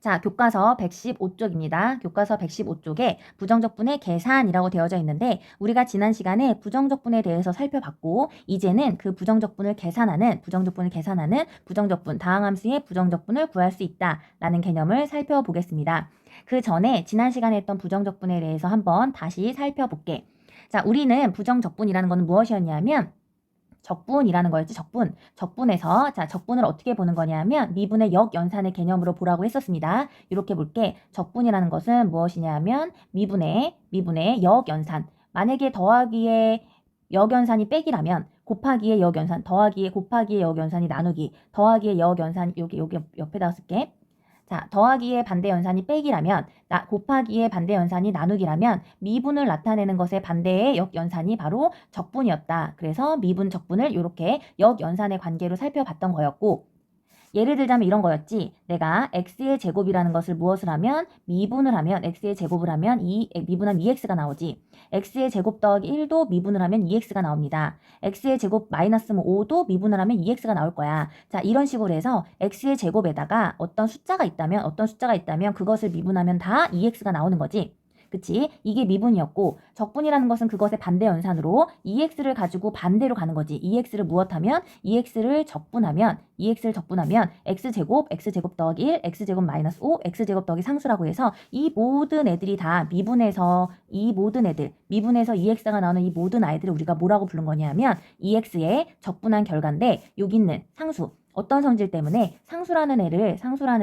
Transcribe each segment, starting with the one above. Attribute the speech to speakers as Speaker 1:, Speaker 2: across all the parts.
Speaker 1: 자, 교과서 115쪽입니다. 교과서 115쪽에 부정적분의 계산이라고 되어져 있는데 우리가 지난 시간에 부정적분에 대해서 살펴봤고 이제는 그 부정적분을 계산하는 부정적분, 다항함수의 부정적분을 구할 수 있다라는 개념을 살펴보겠습니다. 그 전에 지난 시간에 했던 부정적분에 대해서 한번 다시 살펴볼게. 자, 우리는 부정적분이라는 것은 무엇이었냐면 적분이라는 거였지, 적분. 적분에서, 자, 적분을 어떻게 보는 거냐면, 미분의 역연산의 개념으로 보라고 했었습니다. 이렇게 볼게. 적분이라는 것은 무엇이냐면, 미분의 역연산. 만약에 더하기에 역연산이 빼기라면, 곱하기의 역연산, 더하기의 곱하기의 역연산이 나누기, 더하기의 역연산, 여기 옆에다 쓸게. 자, 더하기의 반대 연산이 빼기라면, 곱하기의 반대 연산이 나누기라면 미분을 나타내는 것의 반대의 역연산이 바로 적분이었다. 그래서 미분 적분을 이렇게 역연산의 관계로 살펴봤던 거였고, 예를 들자면 이런 거였지. 내가 x의 제곱이라는 것을 무엇을 하면 미분을 하면 x의 제곱을 하면 미분하면 2x가 나오지. x의 제곱 더하기 1도 미분을 하면 2x가 나옵니다. x의 제곱 마이너스 5도 미분을 하면 2x가 나올 거야. 자, 이런 식으로 해서 x의 제곱에다가 어떤 숫자가 있다면 그것을 미분하면 다 2x가 나오는 거지. 그치? 이게 미분이었고 적분이라는 것은 그것의 반대 연산으로 2x를 가지고 반대로 가는 거지. 2x를 무엇하면? 2x를 적분하면 x제곱 더하기 1, x제곱 마이너스 5, x제곱 더하기 상수라고 해서 이 모든 애들이 다 미분해서 2x가 나오는 이 모든 아이들을 우리가 뭐라고 부른 거냐면 2x의 적분한 결과인데 여기 있는 상수 어떤 성질 때문에 상수라는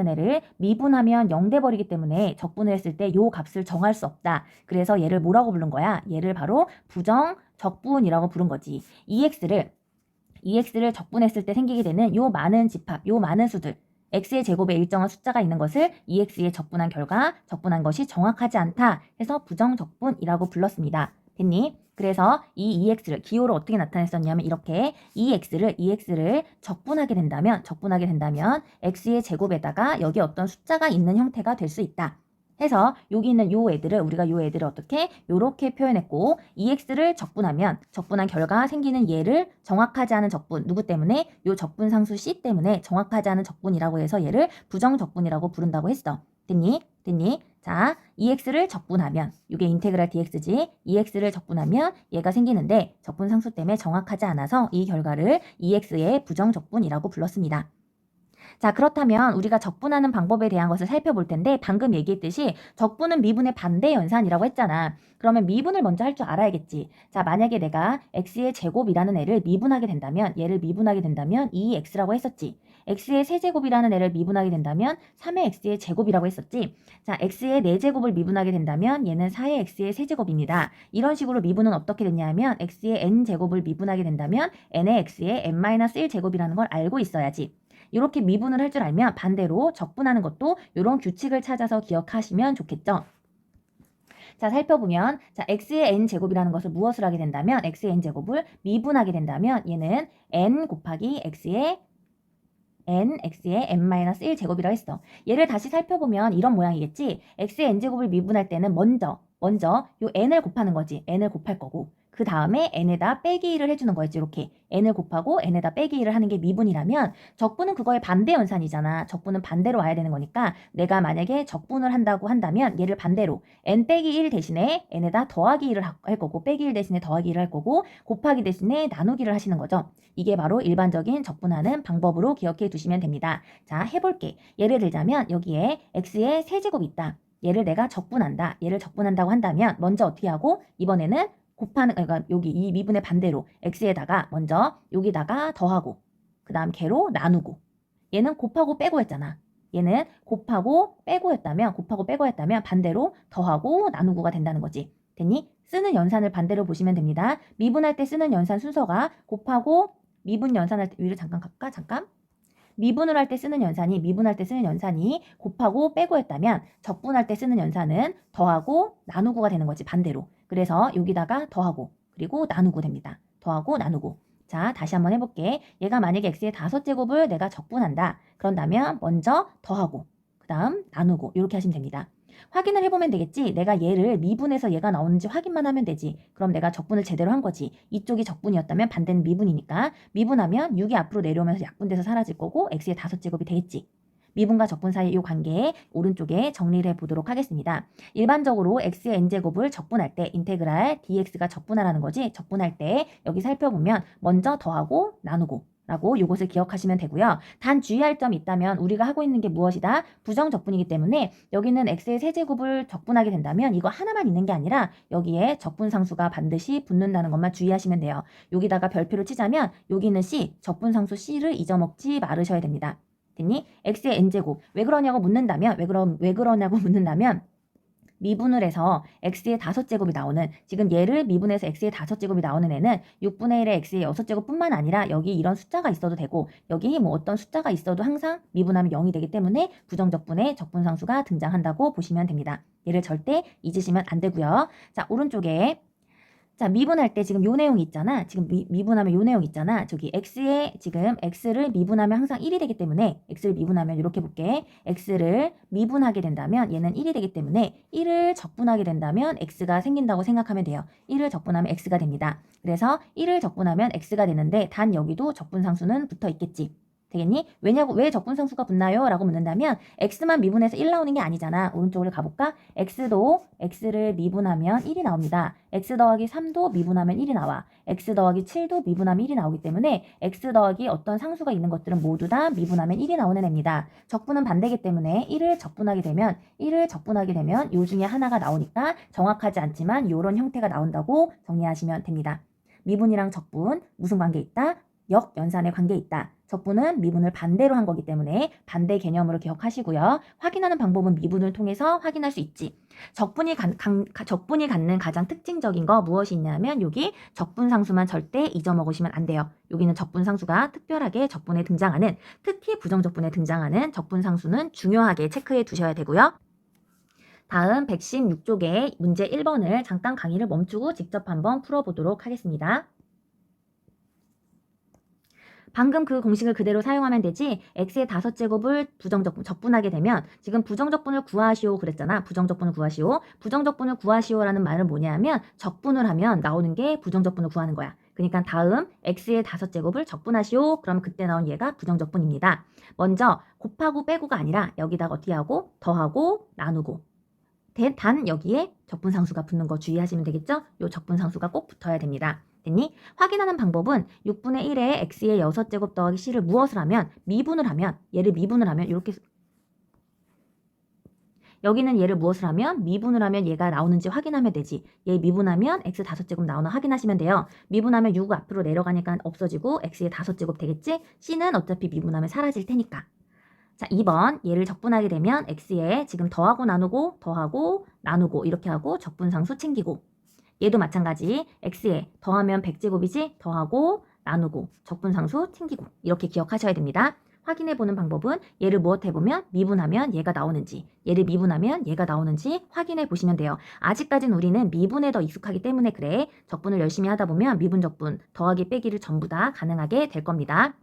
Speaker 1: 애를 미분하면 0 돼버리기 때문에 적분을 했을 때 요 값을 정할 수 없다. 그래서 얘를 뭐라고 부른 거야? 얘를 바로 부정적분이라고 부른 거지. 2x를 적분했을 때 생기게 되는 요 많은 집합, 요 많은 수들 x의 제곱에 일정한 숫자가 있는 것을 2x에 적분한 결과 적분한 것이 정확하지 않다 해서 부정적분이라고 불렀습니다. 됐니? 그래서 이 2x를 기호를 어떻게 나타냈었냐면 이렇게 2x를 적분하게 된다면 x의 제곱에다가 여기 어떤 숫자가 있는 형태가 될 수 있다. 해서 여기 있는 우리가 요 애들을 어떻게 요렇게 표현했고 2x를 적분한 결과 생기는 얘를 정확하지 않은 적분 누구 때문에? 요 적분 상수 c 때문에 정확하지 않은 적분이라고 해서 얘를 부정적분이라고 부른다고 했어. 됐니? 자, 2x를 적분하면 이게 인테그랄 dx지. 2x를 적분하면 얘가 생기는데 적분 상수 때문에 정확하지 않아서 이 결과를 2x의 부정적분이라고 불렀습니다. 자, 그렇다면 우리가 적분하는 방법에 대한 것을 살펴볼 텐데 방금 얘기했듯이 적분은 미분의 반대 연산이라고 했잖아. 그러면 미분을 먼저 할 줄 알아야겠지. 자, 만약에 내가 x의 제곱이라는 애를 미분하게 된다면 2x라고 했었지. x의 세제곱이라는 애를 미분하게 된다면 3의 x의 제곱이라고 했었지. 자, x의 4제곱을 미분하게 된다면 얘는 4의 x의 세제곱입니다. 이런 식으로 미분은 어떻게 됐냐면 x의 n제곱을 미분하게 된다면 n의 x의 n-1제곱이라는 걸 알고 있어야지. 이렇게 미분을 할 줄 알면 반대로 적분하는 것도 이런 규칙을 찾아서 기억하시면 좋겠죠. 자, 살펴보면 자, x의 n제곱이라는 것을 무엇을 하게 된다면 x의 n제곱을 미분하게 된다면 얘는 n 곱하기 x의 n-1제곱이라고 했어. 얘를 다시 살펴보면 이런 모양이겠지. x의 n제곱을 미분할 때는 먼저 요 n을 곱하는 거지. n을 곱할 거고 그 다음에 n에다 빼기 1을 해주는 거였지. 이렇게 n을 곱하고 n에다 빼기 1을 하는 게 미분이라면 적분은 그거의 반대 연산이잖아. 적분은 반대로 와야 되는 거니까 내가 만약에 적분을 한다고 한다면 얘를 반대로 n 빼기 1 대신에 n에다 더하기 1을 할 거고 빼기 1 대신에 더하기 1을 할 거고 곱하기 대신에 나누기를 하시는 거죠. 이게 바로 일반적인 적분하는 방법으로 기억해 두시면 됩니다. 자, 해볼게. 예를 들자면 여기에 x의 세제곱이 있다. 얘를 내가 적분한다. 얘를 적분한다고 한다면 먼저 어떻게 하고 이번에는 그러니까 여기 이 미분의 반대로 x에다가 먼저 여기다가 더하고 그 다음 걔로 나누고 얘는 곱하고 빼고 했잖아. 얘는 곱하고 빼고 했다면 반대로 더하고 나누고가 된다는 거지. 됐니? 쓰는 연산을 반대로 보시면 됩니다. 미분할 때 쓰는 연산 순서가 곱하고 미분 연산할 때 위로 잠깐 갈까? 잠깐. 미분을 할 때 쓰는 연산이 곱하고 빼고 했다면 적분할 때 쓰는 연산은 더하고 나누고가 되는 거지 반대로. 그래서 여기다가 더하고 그리고 나누고 됩니다. 더하고 나누고. 자, 다시 한번 해볼게. 얘가 만약에 x의 5제곱을 내가 적분한다. 그런다면 먼저 더하고 그 다음 나누고 이렇게 하시면 됩니다. 확인을 해보면 되겠지. 내가 얘를 미분해서 얘가 나오는지 확인만 하면 되지. 그럼 내가 적분을 제대로 한 거지. 이쪽이 적분이었다면 반대는 미분이니까 미분하면 6이 앞으로 내려오면서 약분돼서 사라질 거고 x의 5제곱이 되겠지. 미분과 적분 사이의 이 관계 오른쪽에 정리를 해보도록 하겠습니다. 일반적으로 x의 n제곱을 적분할 때 인테그랄 dx가 적분하라는 거지. 적분할 때 여기 살펴보면 먼저 더하고 나누고 라고 이것을 기억하시면 되고요. 단 주의할 점이 있다면 우리가 하고 있는 게 무엇이다? 부정적분이기 때문에 여기는 x의 세제곱을 적분하게 된다면 이거 하나만 있는 게 아니라 여기에 적분상수가 반드시 붙는다는 것만 주의하시면 돼요. 여기다가 별표를 치자면 여기 있는 c, 적분상수 c를 잊어먹지 말으셔야 됩니다. 됐니? x의 n제곱. 왜 그러냐고 묻는다면 왜 그러냐고 묻는다면 미분을 해서 x의 5제곱이 나오는 지금 얘를 미분해서 x의 5제곱이 나오는 애는 6분의 1의 x의 6제곱 뿐만 아니라 여기 이런 숫자가 있어도 되고 여기 뭐 어떤 숫자가 있어도 항상 미분하면 0이 되기 때문에 부정적분에 적분상수가 등장한다고 보시면 됩니다. 얘를 절대 잊으시면 안 되고요. 자, 오른쪽에 자, 미분할 때 지금 요 내용이 있잖아. 지금 미분하면 요 내용 있잖아. 저기 x에 지금 x를 미분하면 항상 1이 되기 때문에 x를 미분하면 이렇게 볼게. x를 미분하게 된다면 얘는 1이 되기 때문에 1을 적분하게 된다면 x가 생긴다고 생각하면 돼요. 1을 적분하면 x가 됩니다. 그래서 1을 적분하면 x가 되는데 단 여기도 적분상수는 붙어 있겠지. 되겠니? 왜 적분상수가 붙나요? 라고 묻는다면 x만 미분해서 1 나오는 게 아니잖아. 오른쪽으로 가볼까? x도 x를 미분하면 1이 나옵니다. x 더하기 3도 미분하면 1이 나와. x 더하기 7도 미분하면 1이 나오기 때문에 x 더하기 어떤 상수가 있는 것들은 모두 다 미분하면 1이 나오는 애입니다. 적분은 반대이기 때문에 1을 적분하게 되면 요 중에 하나가 나오니까 정확하지 않지만 요런 형태가 나온다고 정리하시면 됩니다. 미분이랑 적분 무슨 관계 있다? 역연산의 관계 있다. 적분은 미분을 반대로 한 거기 때문에 반대 개념으로 기억하시고요. 확인하는 방법은 미분을 통해서 확인할 수 있지. 적분이 갖는 가장 특징적인 거 무엇이 있냐면 여기 적분상수만 절대 잊어먹으시면 안 돼요. 여기는 적분상수가 특별하게 적분에 등장하는 특히 부정적분에 등장하는 적분상수는 중요하게 체크해 두셔야 되고요. 다음 116쪽의 문제 1번을 잠깐 강의를 멈추고 직접 한번 풀어보도록 하겠습니다. 방금 그 공식을 그대로 사용하면 되지 x의 5제곱을 적분하게 되면 지금 부정적분을 구하시오 그랬잖아. 부정적분을 구하시오라는 말은 뭐냐면 적분을 하면 나오는 게 부정적분을 구하는 거야. 그러니까 다음 x의 5제곱을 적분하시오. 그럼 그때 나온 얘가 부정적분입니다. 먼저 곱하고 빼고가 아니라 여기다가 어떻게 하고 더하고 나누고 단 여기에 적분상수가 붙는 거 주의하시면 되겠죠? 요 적분상수가 꼭 붙어야 됩니다. 됐니? 확인하는 방법은 6분의 1에 x의 6제곱 더하기 c를 무엇을 하면 얘를 미분을 하면 이렇게 여기는 얘를 무엇을 하면 미분을 하면 얘가 나오는지 확인하면 되지. 얘 미분하면 x 5제곱 나오나 확인하시면 돼요. 미분하면 6 앞으로 내려가니까 없어지고 x의 5제곱 되겠지? c는 어차피 미분하면 사라질 테니까. 자, 2번 얘를 적분하게 되면 x에 지금 더하고 나누고 이렇게 하고 적분상수 챙기고 얘도 마찬가지 x에 더하면 100제곱이지 더하고 나누고 적분상수 챙기고 이렇게 기억하셔야 됩니다. 확인해보는 방법은 얘를 무엇 해보면 미분하면 얘가 나오는지 얘를 미분하면 얘가 나오는지 확인해 보시면 돼요. 아직까지는 우리는 미분에 더 익숙하기 때문에 그래. 적분을 열심히 하다 보면 미분 적분 더하기 빼기를 전부 다 가능하게 될 겁니다.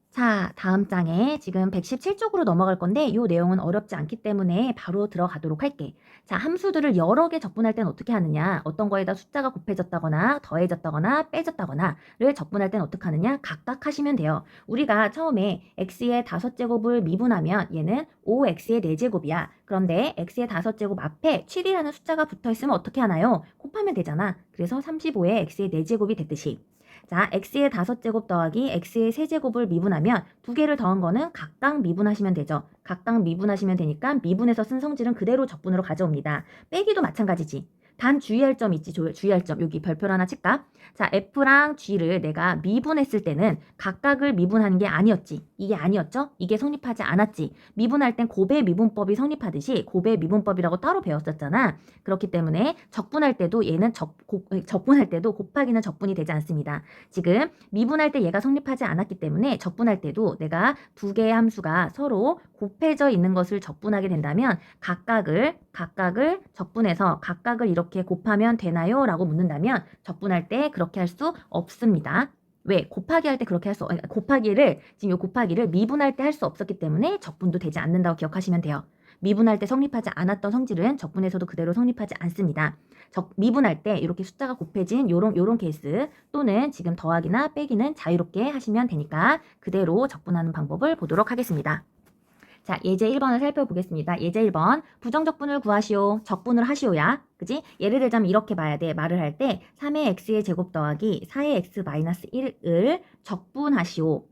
Speaker 1: 자, 다음 장에 지금 117쪽으로 넘어갈 건데 이 내용은 어렵지 않기 때문에 바로 들어가도록 할게. 자, 함수들을 여러 개 적분할 때는 어떻게 하느냐? 어떤 거에다 숫자가 곱해졌다거나 더해졌다거나 빼졌다거나를 적분할 때는 어떻게 하느냐? 각각 하시면 돼요. 우리가 처음에 x의 5제곱을 미분하면 얘는 5x의 4제곱이야. 그런데 x의 5제곱 앞에 7이라는 숫자가 붙어있으면 어떻게 하나요? 곱하면 되잖아. 그래서 35의 x의 4제곱이 됐듯이. 자, x의 5제곱 더하기 x의 세제곱을 미분하면 두 개를 더한 거는 각각 미분하시면 되죠. 각각 미분하시면 되니까 미분에서 쓴 성질은 그대로 적분으로 가져옵니다. 빼기도 마찬가지지. 단 주의할 점 있지. 주의할 점. 여기 별표를 하나 칠까? 자, F랑 G를 내가 미분했을 때는 각각을 미분하는 게 아니었지. 이게 아니었죠? 이게 성립하지 않았지. 미분할 땐 곱의 미분법이 성립하듯이 곱의 미분법이라고 따로 배웠었잖아. 그렇기 때문에 적분할 때도 얘는 적분할 때도 곱하기는 적분이 되지 않습니다. 지금 미분할 때 얘가 성립하지 않았기 때문에 적분할 때도 내가 두 개의 함수가 서로 곱해져 있는 것을 적분하게 된다면 각각을 적분해서 각각을 이렇게 곱하면 되나요? 라고 묻는다면 적분할 때 그렇게 할 수 없습니다. 왜? 곱하기 할 때 그렇게 지금 이 곱하기를 미분할 때 할 수 없었기 때문에 적분도 되지 않는다고 기억하시면 돼요. 미분할 때 성립하지 않았던 성질은 적분에서도 그대로 성립하지 않습니다. 미분할 때 이렇게 숫자가 곱해진 요런 케이스 또는 지금 더하기나 빼기는 자유롭게 하시면 되니까 그대로 적분하는 방법을 보도록 하겠습니다. 자, 예제 1번을 살펴보겠습니다. 예제 1번. 부정적분을 구하시오. 적분을 하시오야. 그지? 예를 들자면 이렇게 봐야 돼. 말을 할 때 3의 x의 제곱 더하기 4의 x 마이너스 1을 적분하시오.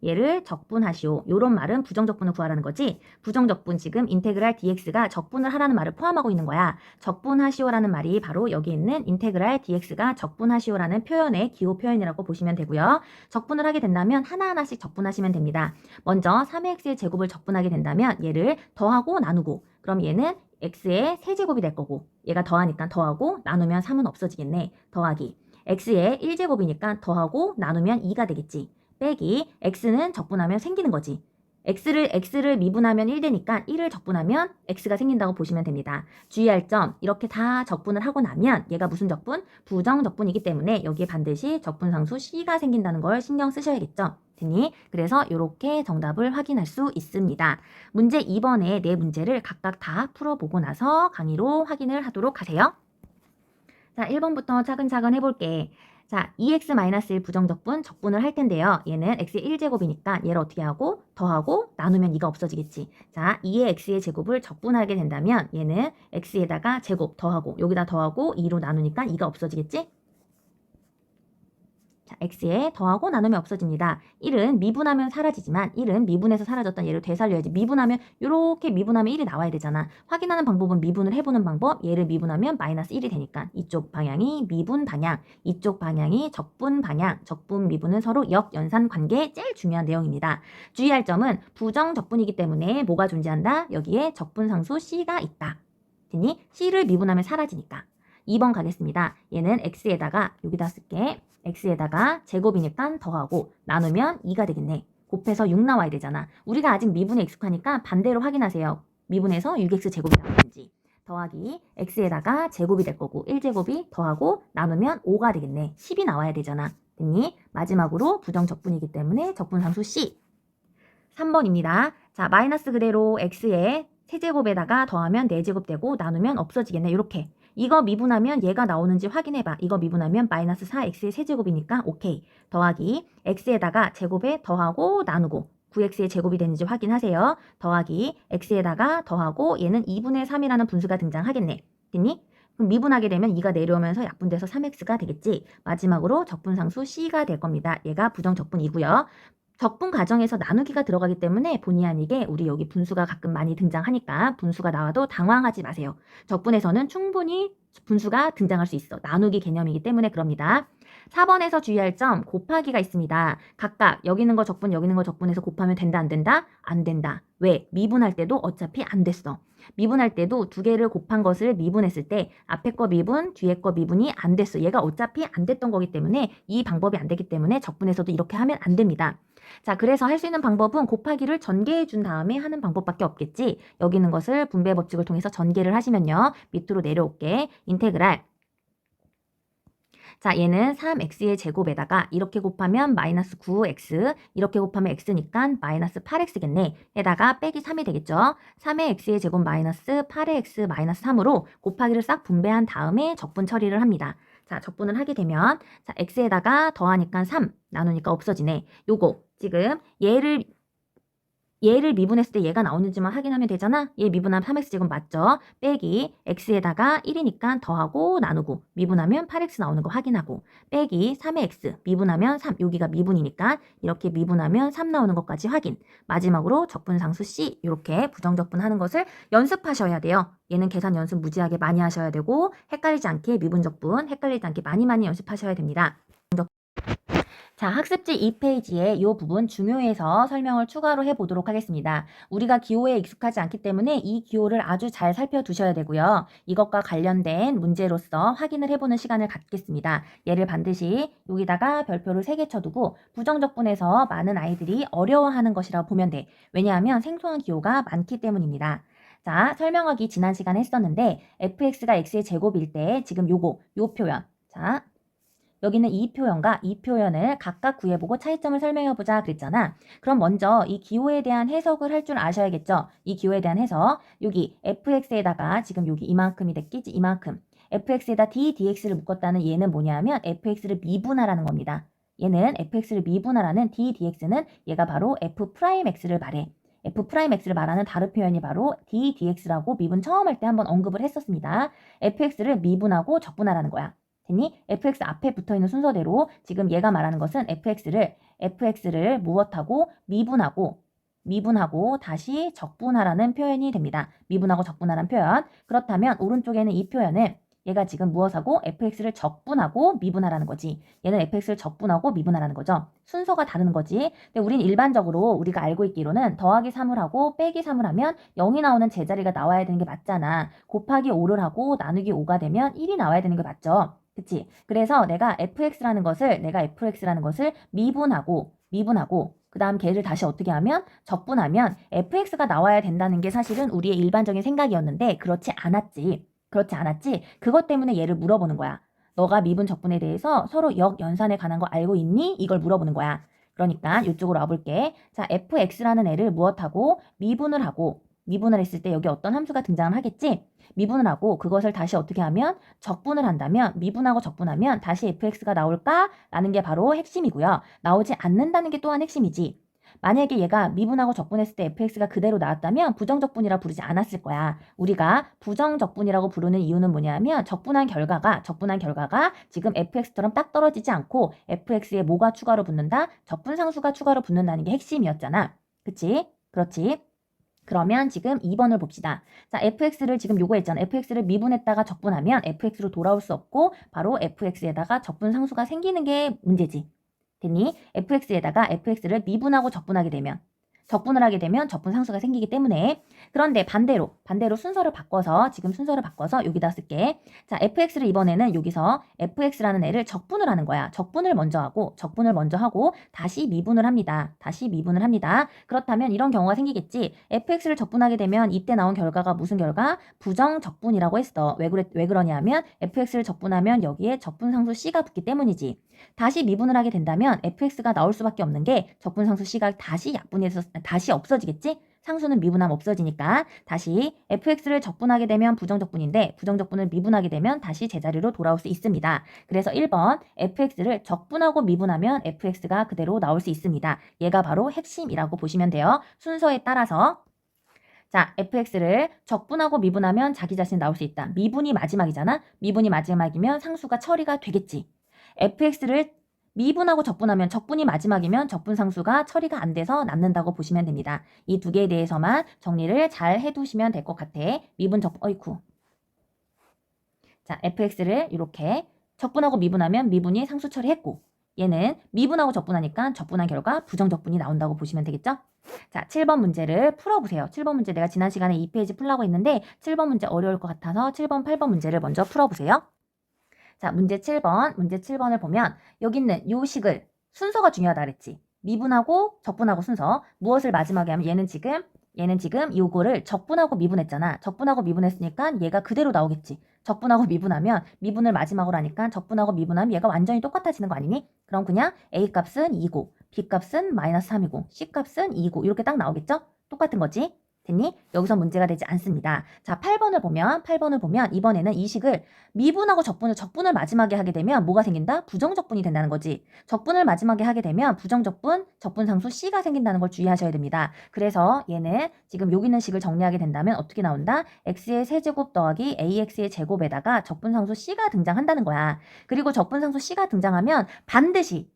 Speaker 1: 얘를 적분하시오. 요런 말은 부정적분을 구하라는 거지. 부정적분 지금 인테그랄 dx가 적분을 하라는 말을 포함하고 있는 거야. 적분하시오라는 말이 바로 여기 있는 인테그랄 dx가 적분하시오라는 표현의 기호 표현이라고 보시면 되고요. 적분을 하게 된다면 하나하나씩 적분하시면 됩니다. 먼저 3x의 제곱을 적분하게 된다면 얘를 더하고 나누고 그럼 얘는 x의 세제곱이 될 거고 얘가 더하니까 더하고 나누면 3은 없어지겠네. 더하기 x의 1제곱이니까 더하고 나누면 2가 되겠지. 빼기 x는 적분하면 생기는 거지. x를 미분하면 1 되니까 1을 적분하면 x가 생긴다고 보시면 됩니다. 주의할 점 이렇게 다 적분을 하고 나면 얘가 무슨 적분? 부정적분이기 때문에 여기에 반드시 적분상수 c가 생긴다는 걸 신경 쓰셔야겠죠. 됐니? 그래서 이렇게 정답을 확인할 수 있습니다. 문제 2번의 네 문제를 각각 다 풀어보고 나서 강의로 확인을 하도록 하세요. 자, 1번부터 차근차근 해볼게. 자, 2x-1 부정적분 적분을 할 텐데요. 얘는 x의 1제곱이니까 얘를 어떻게 하고 더하고 나누면 2가 없어지겠지. 자, 2의 x의 제곱을 적분하게 된다면 얘는 x에다가 제곱 더하고 여기다 더하고 2로 나누니까 2가 없어지겠지? 자, x에 더하고 나누면 없어집니다. 1은 미분하면 사라지지만 1은 미분해서 사라졌던 얘를 되살려야지. 미분하면 이렇게 미분하면 1이 나와야 되잖아. 확인하는 방법은 미분을 해보는 방법. 얘를 미분하면 마이너스 1이 되니까 이쪽 방향이 미분 방향, 이쪽 방향이 적분 방향. 적분 미분은 서로 역연산 관계 제일 중요한 내용입니다. 주의할 점은 부정 적분이기 때문에 뭐가 존재한다? 여기에 적분상수 c가 있다. 됐니? c를 미분하면 사라지니까. 2번 가겠습니다. 얘는 x에다가 여기다 쓸게. x에다가 제곱이니까 더하고 나누면 2가 되겠네. 곱해서 6 나와야 되잖아. 우리가 아직 미분에 익숙하니까 반대로 확인하세요. 미분해서 6x 제곱이 나오는지. 더하기 x에다가 제곱이 될 거고 1제곱이 더하고 나누면 5가 되겠네. 10이 나와야 되잖아. 됐니? 마지막으로 부정적분이기 때문에 적분상수 C. 3번입니다. 자, 마이너스 그대로 x에 세제곱에다가 더하면 4제곱 되고 나누면 없어지겠네. 이렇게. 이거 미분하면 얘가 나오는지 확인해봐. 이거 미분하면 마이너스 4x의 세제곱이니까 오케이. 더하기 x에다가 제곱에 더하고 나누고 9x의 제곱이 되는지 확인하세요. 더하기 x에다가 더하고 얘는 2분의 3이라는 분수가 등장하겠네. 됐니? 그럼 미분하게 되면 2가 내려오면서 약분돼서 3x가 되겠지. 마지막으로 적분상수 c가 될 겁니다. 얘가 부정적분이고요. 적분 과정에서 나누기가 들어가기 때문에 본의 아니게 우리 여기 분수가 가끔 많이 등장하니까 분수가 나와도 당황하지 마세요. 적분에서는 충분히 분수가 등장할 수 있어. 나누기 개념이기 때문에 그럽니다. 4번에서 주의할 점 곱하기가 있습니다. 각각 여기 있는 거 적분 여기 있는 거 적분해서 곱하면 된다 안 된다? 안 된다. 왜? 미분할 때도 어차피 안 됐어. 미분할 때도 두 개를 곱한 것을 미분했을 때 앞에 거 미분, 뒤에 거 미분이 안 됐어. 얘가 어차피 안 됐던 거기 때문에 이 방법이 안 되기 때문에 적분에서도 이렇게 하면 안 됩니다. 자, 그래서 할 수 있는 방법은 곱하기를 전개해 준 다음에 하는 방법밖에 없겠지. 여기 있는 것을 분배 법칙을 통해서 전개를 하시면요. 밑으로 내려올게. 인테그랄. 자, 얘는 3x의 제곱에다가 이렇게 곱하면 마이너스 9x, 이렇게 곱하면 x니까 마이너스 8x겠네. 에다가 빼기 3이 되겠죠. 3의 x의 제곱 마이너스 8의 x 마이너스 3으로 곱하기를 싹 분배한 다음에 적분 처리를 합니다. 자, 적분을 하게 되면 자, x에다가 더하니까 3, 나누니까 없어지네. 요거 지금 얘를 미분했을 때 얘가 나오는지만 확인하면 되잖아. 얘 미분하면 3x제곱 맞죠? 빼기 x에다가 1이니까 더하고 나누고 미분하면 8x 나오는 거 확인하고 빼기 3의 x 미분하면 3 여기가 미분이니까 이렇게 미분하면 3 나오는 것까지 확인. 마지막으로 적분상수 C 이렇게 부정적분하는 것을 연습하셔야 돼요. 얘는 계산 연습 무지하게 많이 하셔야 되고 헷갈리지 않게 미분적분 헷갈리지 않게 많이 연습하셔야 됩니다. 자, 학습지 2페이지에 이 부분 중요해서 설명을 추가로 해보도록 하겠습니다. 우리가 기호에 익숙하지 않기 때문에 이 기호를 아주 잘 살펴두셔야 되고요. 이것과 관련된 문제로서 확인을 해보는 시간을 갖겠습니다. 얘를 반드시 여기다가 별표를 3개 쳐두고 부정적분에서 많은 아이들이 어려워하는 것이라고 보면 돼. 왜냐하면 생소한 기호가 많기 때문입니다. 자, 설명하기 지난 시간에 했었는데 fx가 x의 제곱일 때 지금 요 표현. 자, 여기는 이 표현과 이 표현을 각각 구해보고 차이점을 설명해보자 그랬잖아. 그럼 먼저 이 기호에 대한 해석을 할 줄 아셔야겠죠. 이 기호에 대한 해석. 여기 fx에다가 지금 여기 이만큼이 됐겠지. 이만큼. fx에다 ddx를 묶었다는 얘는 뭐냐면 fx를 미분하라는 겁니다. 얘는 fx를 미분하라는 ddx는 얘가 바로 f'x를 말해. f'x를 말하는 다른 표현이 바로 ddx라고 미분 처음 할 때 한번 언급을 했었습니다. fx를 미분하고 적분하라는 거야. 됐니? fx 앞에 붙어있는 순서대로 지금 얘가 말하는 것은 fx를 무엇하고 미분하고 다시 적분하라는 표현이 됩니다. 미분하고 적분하라는 표현. 그렇다면 오른쪽에는 이 표현은 얘가 지금 무엇하고 fx를 적분하고 미분하라는 거지. 얘는 fx를 적분하고 미분하라는 거죠. 순서가 다른 거지. 근데 우린 일반적으로 우리가 알고 있기로는 더하기 3을 하고 빼기 3을 하면 0이 나오는 제자리가 나와야 되는 게 맞잖아. 곱하기 5를 하고 나누기 5가 되면 1이 나와야 되는 게 맞죠. 그치? 그래서 내가 fx라는 것을 미분하고 그 다음 걔를 다시 어떻게 하면 적분하면 fx가 나와야 된다는 게 사실은 우리의 일반적인 생각이었는데 그렇지 않았지. 그것 때문에 얘를 물어보는 거야. 너가 미분 적분에 대해서 서로 역연산에 관한 거 알고 있니? 이걸 물어보는 거야. 그러니까 이쪽으로 와볼게. 자, fx라는 애를 무엇하고 미분을 했을 때 여기 어떤 함수가 등장을 하겠지? 미분을 하고 그것을 다시 어떻게 하면 적분을 한다면 미분하고 적분하면 다시 fx가 나올까? 라는 게 바로 핵심이고요. 나오지 않는다는 게 또한 핵심이지. 만약에 얘가 미분하고 적분했을 때 fx가 그대로 나왔다면 부정적분이라 부르지 않았을 거야. 우리가 부정적분이라고 부르는 이유는 뭐냐면 적분한 결과가 지금 fx처럼 딱 떨어지지 않고 fx에 뭐가 추가로 붙는다? 적분상수가 추가로 붙는다는 게 핵심이었잖아. 그치? 그렇지? 그러면 지금 2번을 봅시다. 자, fx를 지금 요거 했잖아. fx를 미분했다가 적분하면 fx로 돌아올 수 없고 바로 fx에다가 적분상수가 생기는 게 문제지. 됐니? fx에다가 fx를 미분하고 적분을 하게 되면 적분상수가 생기기 때문에. 그런데 반대로 순서를 바꿔서 여기다 쓸게. 자, fx를 이번에는 여기서 fx라는 애를 적분을 하는 거야. 적분을 먼저 하고 다시 미분을 합니다. 그렇다면 이런 경우가 생기겠지. fx를 적분하게 되면 이때 나온 결과가 무슨 결과? 부정적분이라고 했어. 왜 그러냐면 fx를 적분하면 여기에 적분상수 c가 붙기 때문이지. 다시 미분을 하게 된다면 fx가 나올 수밖에 없는 게 적분상수 c가 다시 약분해서 다시 없어지겠지? 상수는 미분하면 없어지니까 다시 fx를 적분하게 되면 부정적분인데 부정적분을 미분하게 되면 다시 제자리로 돌아올 수 있습니다. 그래서 1번 fx를 적분하고 미분하면 fx가 그대로 나올 수 있습니다. 얘가 바로 핵심이라고 보시면 돼요. 순서에 따라서 자, fx를 적분하고 미분하면 자기 자신 나올 수 있다. 미분이 마지막이잖아. 미분이 마지막이면 상수가 처리가 되겠지. fx를 미분하고 적분하면 적분이 마지막이면 적분상수가 처리가 안 돼서 남는다고 보시면 됩니다. 이 두 개에 대해서만 정리를 잘 해두시면 될 것 같아. 자, fx를 이렇게 적분하고 미분하면 미분이 상수 처리했고 얘는 미분하고 적분하니까 적분한 결과 부정적분이 나온다고 보시면 되겠죠? 자, 7번 문제를 풀어보세요. 7번 문제 내가 지난 시간에 2페이지 풀라고 했는데 7번 문제 어려울 것 같아서 7번, 8번 문제를 먼저 풀어보세요. 자, 문제 7번을 보면 여기 있는 요 식을 순서가 중요하다 그랬지. 미분하고 적분하고 순서. 무엇을 마지막에 하면 얘는 지금 요거를 적분하고 미분했잖아. 적분하고 미분했으니까 얘가 그대로 나오겠지. 적분하고 미분하면 미분을 마지막으로 하니까 적분하고 미분하면 얘가 완전히 똑같아지는 거 아니니? 그럼 그냥 A 값은 2고 B 값은 마이너스 3이고 C 값은 2고 이렇게 딱 나오겠죠? 똑같은 거지. 됐니? 여기서 문제가 되지 않습니다. 자, 8번을 보면 이번에는 이 식을 미분하고 적분을 마지막에 하게 되면 뭐가 생긴다? 부정적분이 된다는 거지. 적분을 마지막에 하게 되면 적분상수 C가 생긴다는 걸 주의하셔야 됩니다. 그래서 얘는 지금 여기 있는 식을 정리하게 된다면 어떻게 나온다? x의 세제곱 더하기 ax의 제곱에다가 적분상수 C가 등장한다는 거야. 그리고 적분상수 C가 등장하면 반드시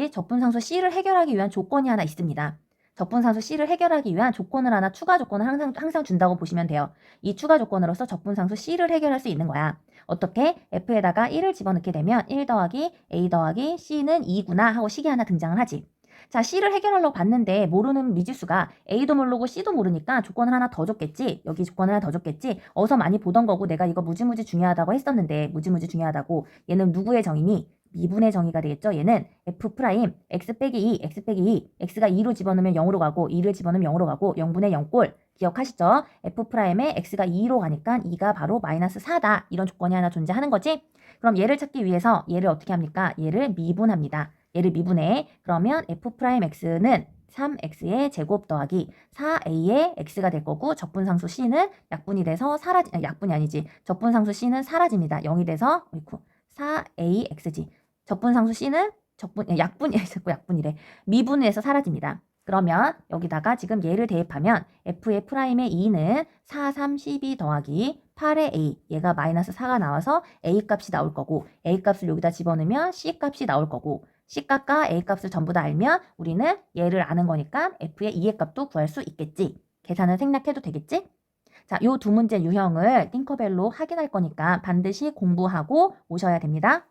Speaker 1: 적분상수 C를 해결하기 위한 조건이 하나 있습니다. 적분상수 C를 해결하기 위한 추가 조건을 항상 준다고 보시면 돼요. 이 추가 조건으로서 적분상수 C를 해결할 수 있는 거야. 어떻게? F에다가 1을 집어넣게 되면 1 더하기 A 더하기 C는 2구나 하고 식이 하나 등장을 하지. 자, C를 해결하려고 봤는데 모르는 미지수가 A도 모르고 C도 모르니까 조건을 하나 더 줬겠지. 여기 조건을 하나 더 줬겠지. 어서 많이 보던 거고 내가 이거 무지무지 중요하다고 했었는데 무지무지 중요하다고. 얘는 누구의 정의니? 미분의 정의가 되겠죠. 얘는 f' x 빼기 2, x가 2로 집어넣으면 0으로 가고 2를 집어넣으면 0으로 가고 0분의 0꼴 기억하시죠? f'에 x가 2로 가니까 2가 바로 마이너스 4다. 이런 조건이 하나 존재하는 거지. 그럼 얘를 찾기 위해서 얘를 어떻게 합니까? 얘를 미분합니다. 얘를 미분해. 그러면 f'x는 3x의 제곱 더하기 4a의 x가 될 거고 적분상수 c는 약분이 돼서 약분이 아니지. 적분상수 c는 사라집니다. 0이 돼서 4ax지. 적분상수 C는 약분이래. 미분에서 사라집니다. 그러면 여기다가 지금 얘를 대입하면 f의 프라임의 2는 4, 3, 12 더하기 8의 a, 얘가 마이너스 4가 나와서 a 값이 나올 거고, a 값을 여기다 집어넣으면 c 값이 나올 거고, c 값과 a 값을 전부 다 알면 우리는 얘를 아는 거니까 f의 2의 값도 구할 수 있겠지. 계산을 생략해도 되겠지? 자, 요 두 문제 유형을 띵커벨로 확인할 거니까 반드시 공부하고 오셔야 됩니다.